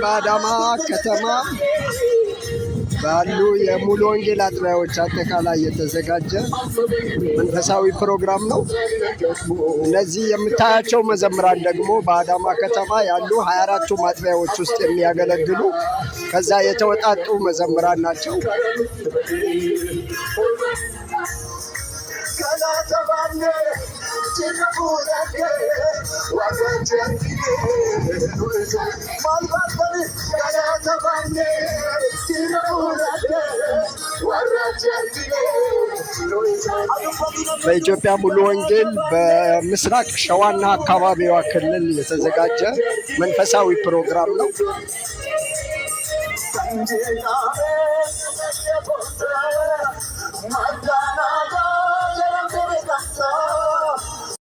በአዳማ ከተማ ባሉ የሙሉ ወንጌል አጥቢያዎች አጠቃላይ የተዘጋጀ መንፈሳዊ ፕሮግራም ነው። እነዚህ የምታያቸው መዘምራን ደግሞ በአዳማ ከተማ ያሉ 24ቱ አጥቢያዎች ውስጥ የሚያገለግሉ ከዛ የተወጣጡ መዘምራን ናቸው። በኢትዮጵያ ሙሉ ወንጌል በምስራቅ ሸዋና አካባቢዋ ክልል የተዘጋጀ መንፈሳዊ ፕሮግራም ነው።